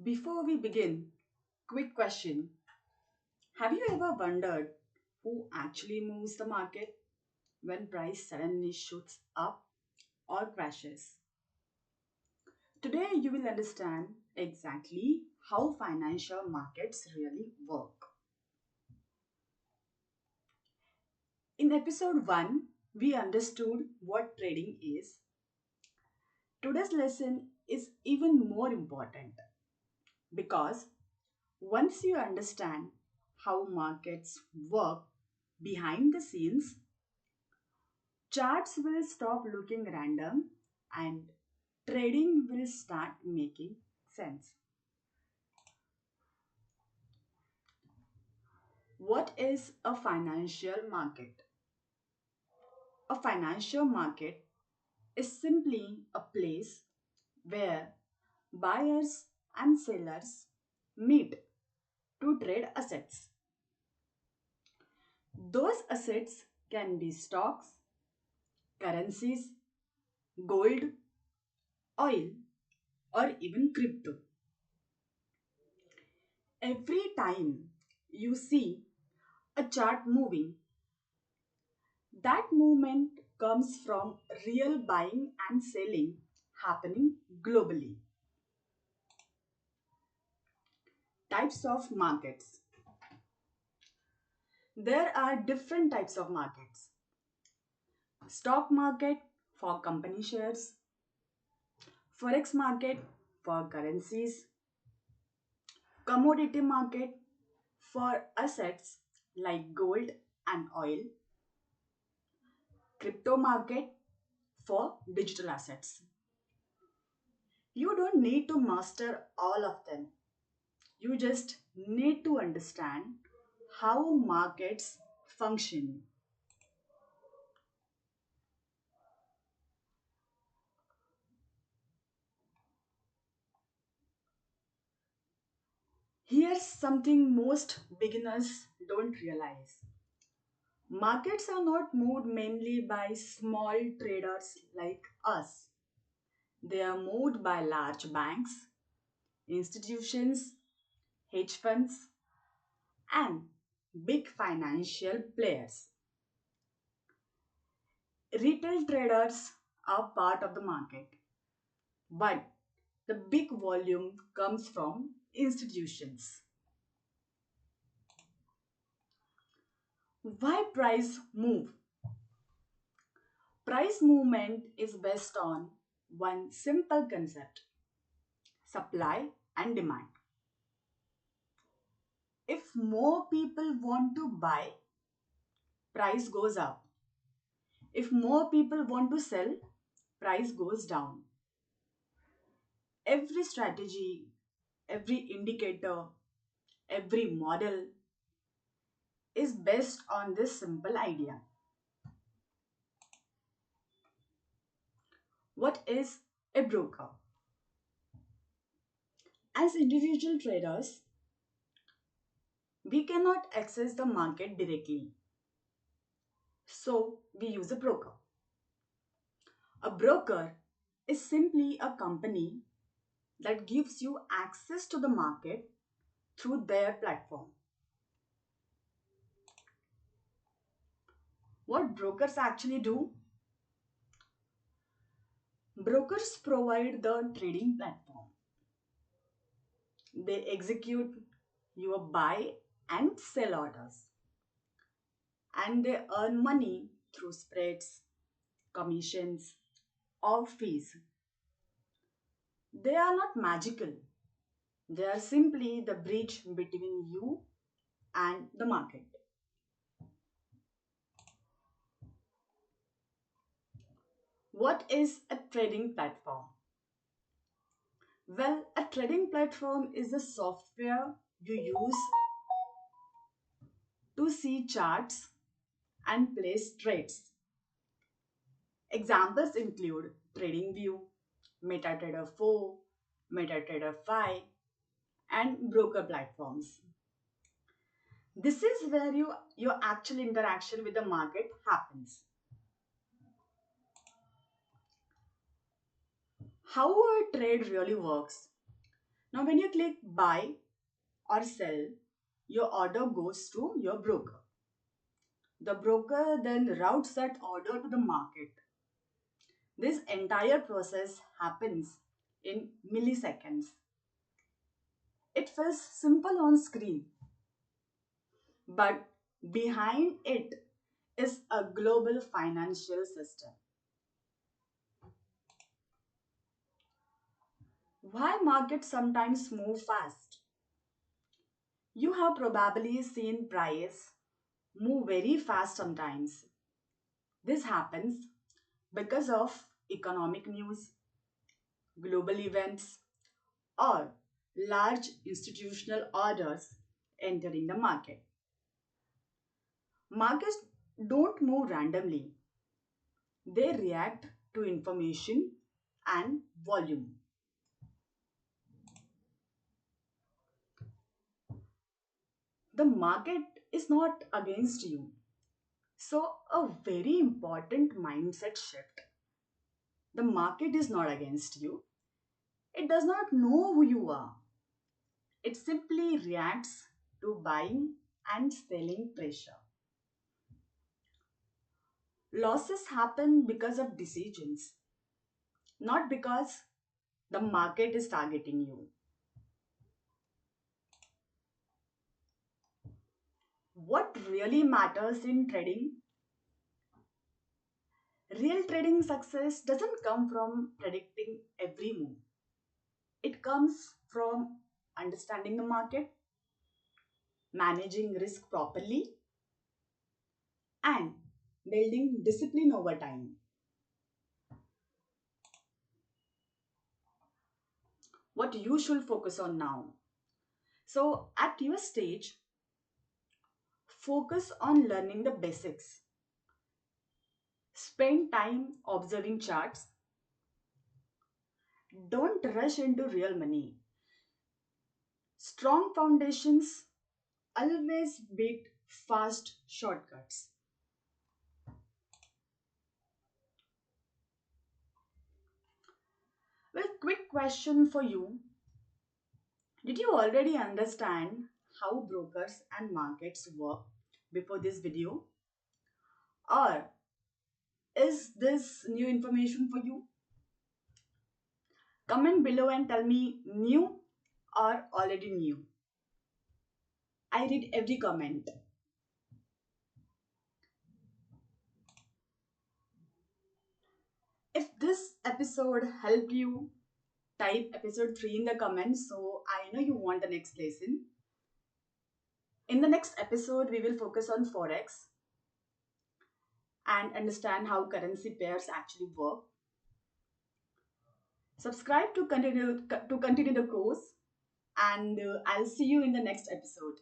Before we begin, quick question. Have you ever wondered who actually moves the market when price suddenly shoots up or crashes? Today you will understand exactly how financial markets really work. In episode 1, we understood what trading is. Today's lesson is even more important because once you understand how markets work behind the scenes, charts will stop looking random and trading will start making sense. What is a financial market? A financial market is simply a place where buyers and sellers meet to trade assets. Those assets can be stocks, currencies, gold, oil, or even crypto. Every time you see a chart moving, that movement comes from real buying and selling happening globally. Types of markets. There are different types of markets. Stock market for company shares, forex market for currencies, commodity market for assets like gold and oil, crypto market for digital assets. You don't need to master all of them. You just need to understand how markets function. Here's something most beginners don't realize. Markets are not moved mainly by small traders like us. They are moved by large banks, institutions, hedge funds, and big financial players. Retail traders are part of the market, but the big volume comes from institutions. Why price move? Price movement is based on one simple concept: supply and demand. If more people want to buy, price goes up. If more people want to sell, price goes down. Every strategy, every indicator, every model is based on this simple idea. What is a broker? As individual traders, we cannot access the market directly, so we use a broker. A broker is simply a company that gives you access to the market through their platform. What brokers actually do? Brokers provide the trading platform. They execute your buy and sell orders, and they earn money through spreads, commissions, or fees. They are not magical. They are simply the bridge between you and the market. What is a trading platform? Well, a trading platform is the software you use to see charts and place trades. Examples include TradingView, MetaTrader 4, MetaTrader 5, and broker platforms. This is where your actual interaction with the market happens. How a trade really works. Now, when you click buy or sell, your order goes to your broker. The broker then routes that order to the market. This entire process happens in milliseconds. It feels simple on screen, but behind it is a global financial system. Why markets sometimes move fast? You have probably seen price move very fast sometimes. This happens because of economic news, global events, or large institutional orders entering the market. Markets don't move randomly, they react to information and volume. The market is not against you. So, a very important mindset shift. The market is not against you, it does not know who you are. It simply reacts to buying and selling pressure. Losses happen because of decisions, not because the market is targeting you. What really matters in trading? Real trading success doesn't come from predicting every move. It comes from understanding the market, managing risk properly, and building discipline over time. What you should focus on now. So, at your stage, focus on learning the basics. Spend time observing charts. Don't rush into real money. Strong foundations always beat fast shortcuts. Well, quick question for you. Did you already understand how brokers and markets work before this video? Or is this new information for you? Comment below and tell me new or already new. I read every comment. If this episode helped you, type episode 3 in the comments so I know you want the next lesson. In the next episode, we will focus on Forex and understand how currency pairs actually work. Subscribe to continue the course, and I'll see you in the next episode.